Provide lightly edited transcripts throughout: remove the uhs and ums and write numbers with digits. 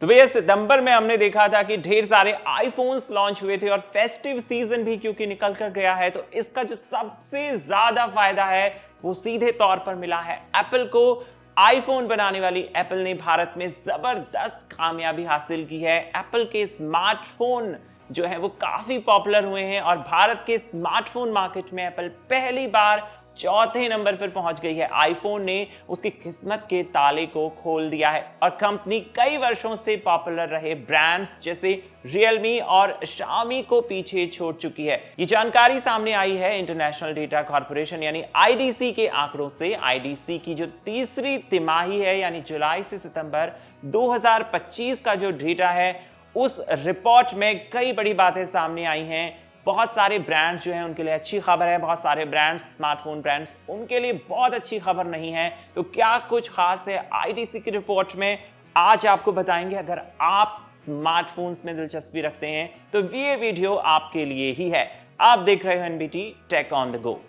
तो भैया सितंबर में हमने देखा था कि ढेर सारे आईफोन्स लॉन्च हुए थे और फेस्टिव सीजन भी क्योंकि निकल कर गया है, तो इसका जो सबसे ज्यादा फायदा है वो सीधे तौर पर मिला है एप्पल को। आईफोन बनाने वाली एप्पल ने भारत में जबरदस्त कामयाबी हासिल की है। एप्पल के स्मार्टफोन जो है वो काफी पॉपुलर हुए हैं और भारत के स्मार्टफोन मार्केट में एप्पल पहली बार चौथे नंबर पर पहुंच गई है। आईफोन ने उसकी किस्मत के ताले को खोल दिया है और कंपनी कई वर्षों से पॉपुलर रहे ब्रांड्स जैसे रियलमी और शामी को पीछे छोड़ चुकी है। ये जानकारी सामने आई है इंटरनेशनल डेटा कॉर्पोरेशन यानी आईडीसी के आंकड़ों से। आईडीसी की जो तीसरी तिमाही है यानी जुलाई से सितंबर 2025 का जो डेटा है, उस रिपोर्ट में कई बड़ी बातें सामने आई हैं। बहुत सारे ब्रांड्स जो हैं उनके लिए अच्छी खबर है, बहुत सारे ब्रांड्स स्मार्टफोन ब्रांड्स उनके लिए बहुत अच्छी खबर नहीं है। तो क्या कुछ खास है आईडीसी की रिपोर्ट में, आज आपको बताएंगे। अगर आप स्मार्टफोन्स में दिलचस्पी रखते हैं तो ये वीडियो आपके लिए ही है। आप देख रहे हो NBT tech on the go.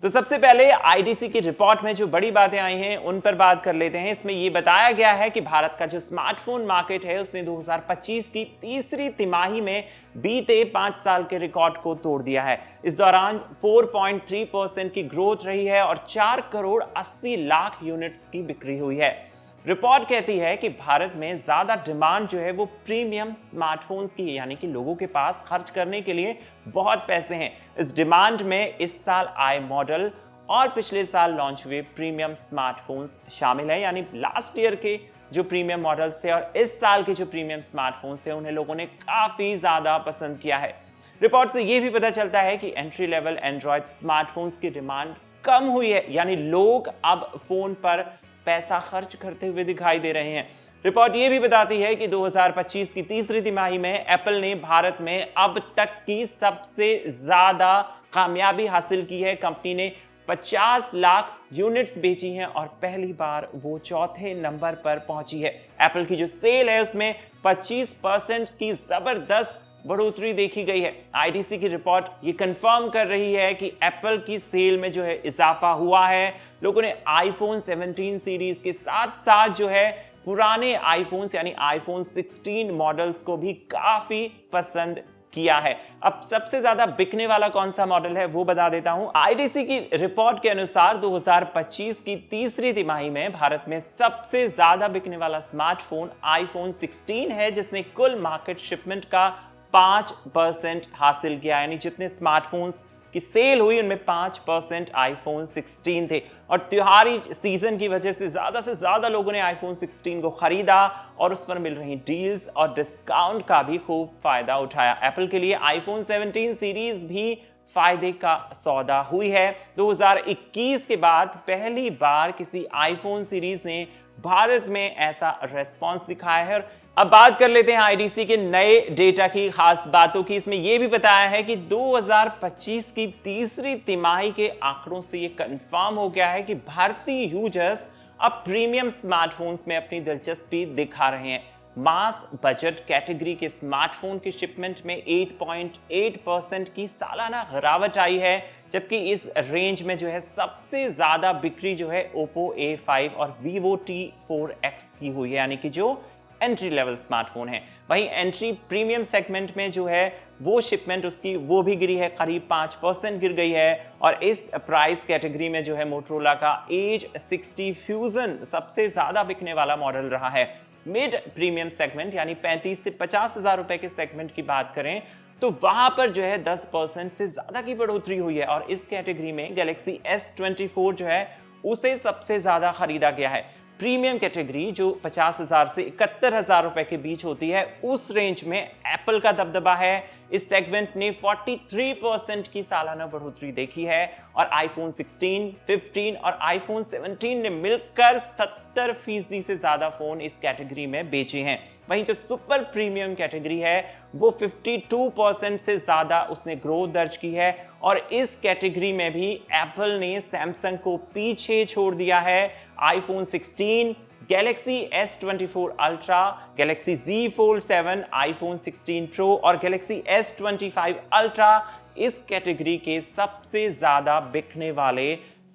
तो सबसे पहले आईडीसी की रिपोर्ट में जो बड़ी बातें आई हैं उन पर बात कर लेते हैं। इसमें यह बताया गया है कि भारत का जो स्मार्टफोन मार्केट है उसने 2025 की तीसरी तिमाही में बीते 5 साल के रिकॉर्ड को तोड़ दिया है। इस दौरान 4.3% की ग्रोथ रही है और 4 करोड़ 80 लाख यूनिट्स की बिक्री हुई है। रिपोर्ट कहती है कि भारत में ज्यादा डिमांड जो है वो प्रीमियम स्मार्टफोन्स की है, यानी कि लोगों के पास खर्च करने के लिए बहुत पैसे हैं। इस डिमांड में इस साल आए मॉडल और पिछले साल लॉन्च हुए प्रीमियम स्मार्टफोन्स शामिल है। यानी लास्ट ईयर के जो प्रीमियम मॉडल्स थे और इस साल के जो प्रीमियम स्मार्टफोन्स थे उन्हें लोगों ने काफी ज्यादा पसंद किया है। रिपोर्ट से यह भी पता चलता है कि एंट्री लेवल एंड्रॉयड स्मार्टफोन्स की डिमांड कम हुई है, यानी लोग अब फोन पर पैसा खर्च करते हुए दिखाई दे रहे हैं। रिपोर्ट यह भी बताती है कि 2025 की तीसरी तिमाही में एप्पल ने भारत में अब तक की सबसे ज्यादा कामयाबी हासिल की है। कंपनी ने 50 लाख यूनिट्स बेची हैं और पहली बार वो चौथे नंबर पर पहुंची है। एप्पल की जो सेल है उसमें 25% की जबरदस्त बढ़ोतरी देखी गई है। आईडीसी की रिपोर्ट ये कंफर्म कर रही है कि एप्पल की सेल में जो है इजाफा हुआ है। लोगों ने आईफोन 17 सीरीज के साथ साथ जो है पुराने आईफोन्स यानी आईफोन 16 मॉडल्स को भी काफी पसंद किया है। अब सबसे ज्यादा बिकने वाला कौन सा मॉडल है वो बता देता हूं। आईडीसी की रिपोर्ट के अनुसार 2025 की तीसरी तिमाही में भारत में सबसे ज्यादा बिकने वाला स्मार्टफोन आईफोन 16 है, जिसने कुल मार्केट शिपमेंट का 5% हासिल किया। यानी जितने स्मार्टफोन्स की सेल हुई उनमें 5% आईफोन 16 थे और त्योहारी सीजन की वजह से ज्यादा लोगों ने आईफोन 16 को खरीदा और उस पर मिल रही डील्स और डिस्काउंट का भी खूब फायदा उठाया। एप्पल के लिए आईफोन 17 सीरीज भी फायदे का सौदा हुई है। 2021 के बाद पहली बार किसी आईफोन सीरीज ने भारत में ऐसा रेस्पॉन्स दिखाया है। और अब बात कर लेते हैं आईडीसी के नए डेटा की खास बातों की। इसमें यह भी बताया है कि 2025 की तीसरी तिमाही के आंकड़ों से यह कंफर्म हो गया है कि भारतीय यूजर्स अब प्रीमियम स्मार्टफोन्स में अपनी दिलचस्पी दिखा रहे हैं। मास बजट कैटेगरी के स्मार्टफोन की शिपमेंट में 8.8% की सालाना गिरावट आई है, जबकि इस रेंज में जो है सबसे ज्यादा बिक्री जो है ओप्पो A5 और Vivo T4X की हुई है, यानी कि जो एंट्री लेवल स्मार्टफोन है। वहीं एंट्री प्रीमियम सेगमेंट में जो है वो शिपमेंट उसकी वो भी गिरी है, करीब 5% गिर गई है। और इस प्राइस कैटेगरी में जो है मोटरोला का एज 60 फ्यूजन सबसे ज्यादा बिकने वाला मॉडल रहा है। मिड प्रीमियम सेगमेंट यानी 35 से 50 हजार रुपए के सेगमेंट की बात करें तो वहां पर जो है 10% से ज्यादा की बढ़ोतरी हुई है और इस कैटेगरी में गैलेक्सी S24 जो है उसे सबसे ज्यादा खरीदा गया है। प्रीमियम कैटेगरी जो 50,000 से 71,000 रुपए के बीच होती है, उस रेंज में एप्पल का दबदबा है। इस सेगमेंट ने 43% की सालाना बढ़ोतरी देखी है और आईफोन 16, 15 और आईफोन 17 ने मिलकर 70% से ज्यादा फोन इस कैटेगरी में बेचे हैं। वहीं जो सुपर प्रीमियम कैटेगरी है वो 52% से ज्यादा उसने ग्रोथ दर्ज की है और इस कैटेगरी में भी एप्पल ने सैमसंग को पीछे छोड़ दिया है। IPhone 16, Galaxy S24 ultra, Galaxy Z Fold 7, iPhone 16 pro और गैलेक्सी S25 अल्ट्रा इस कैटेगरी के सबसे ज्यादा बिकने वाले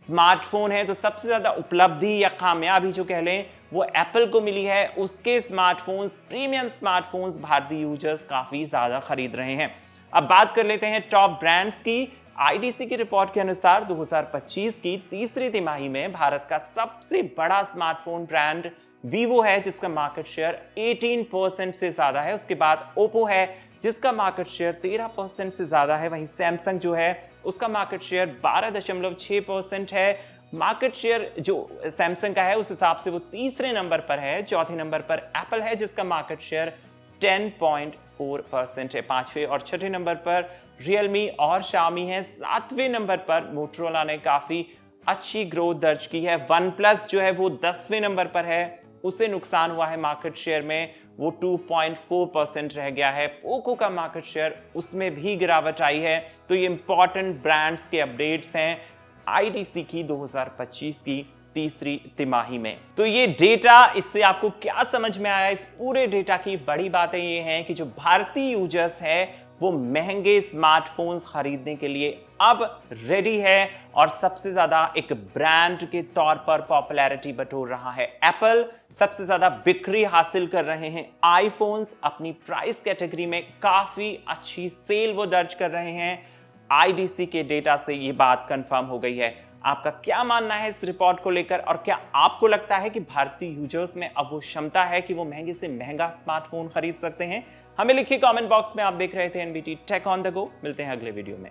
स्मार्टफोन है, तो सबसे ज्यादा उपलब्धि या कामयाबी जो कह लें वो एप्पल को मिली है। उसके स्मार्टफोन्स, प्रीमियम स्मार्टफोन्स भारतीय यूजर्स काफी ज्यादा खरीद रहे हैं। अब बात कर लेते हैं टॉप ब्रांड्स की। आईडीसी की रिपोर्ट के अनुसार 2025 की तीसरी तिमाही में भारत का सबसे बड़ा स्मार्टफोन ब्रांड वीवो है, जिसका मार्केट शेयर 18% से ज्यादा है। उसके बाद ओप्पो है, जिसका मार्केट शेयर 13% से ज्यादा है। वहीं सैमसंग जो है उसका मार्केट शेयर 12.6% है। मार्केट शेयर जो सैमसंग का है उस हिसाब से वो तीसरे नंबर पर है। चौथे नंबर पर एप्पल है, जिसका मार्केट शेयर 10.4% है। पांचवें और छठे नंबर पर रियलमी और शाओमी है। सातवें नंबर पर मोटरोला ने काफी अच्छी ग्रोथ दर्ज की है। वन प्लस जो है वो 10वें नंबर पर है, उसे नुकसान हुआ है मार्केट शेयर में, वो 2.4% रह गया है। पोको का मार्केट शेयर उसमें भी गिरावट आई है। तो ये इंपॉर्टेंट ब्रांड्स के अपडेट्स हैं आईडीसी की 2025 की तीसरी तिमाही में। तो ये डेटा, इससे आपको क्या समझ में आया? इस पूरे डेटा की बड़ी बातें ये हैं कि जो भारतीय यूजर्स है वो महंगे स्मार्टफोन्स खरीदने के लिए अब रेडी है और सबसे ज्यादा एक ब्रांड के तौर पर पॉपुलैरिटी बटोर रहा है। एप्पल सबसे ज्यादा बिक्री हासिल कर रहे हैं। आईफोन्स अपनी प्राइस कैटेगरी में काफी अच्छी सेल वो दर्ज कर रहे हैं। आईडीसी के डेटा से ये बात कंफर्म हो गई है। आपका क्या मानना है इस रिपोर्ट को लेकर, और क्या आपको लगता है कि भारतीय यूजर्स में अब वो क्षमता है कि वो महंगे से महंगा स्मार्टफोन खरीद सकते हैं? हमें लिखिए कमेंट बॉक्स में। आप देख रहे थे NBT tech on the go. मिलते हैं अगले वीडियो में।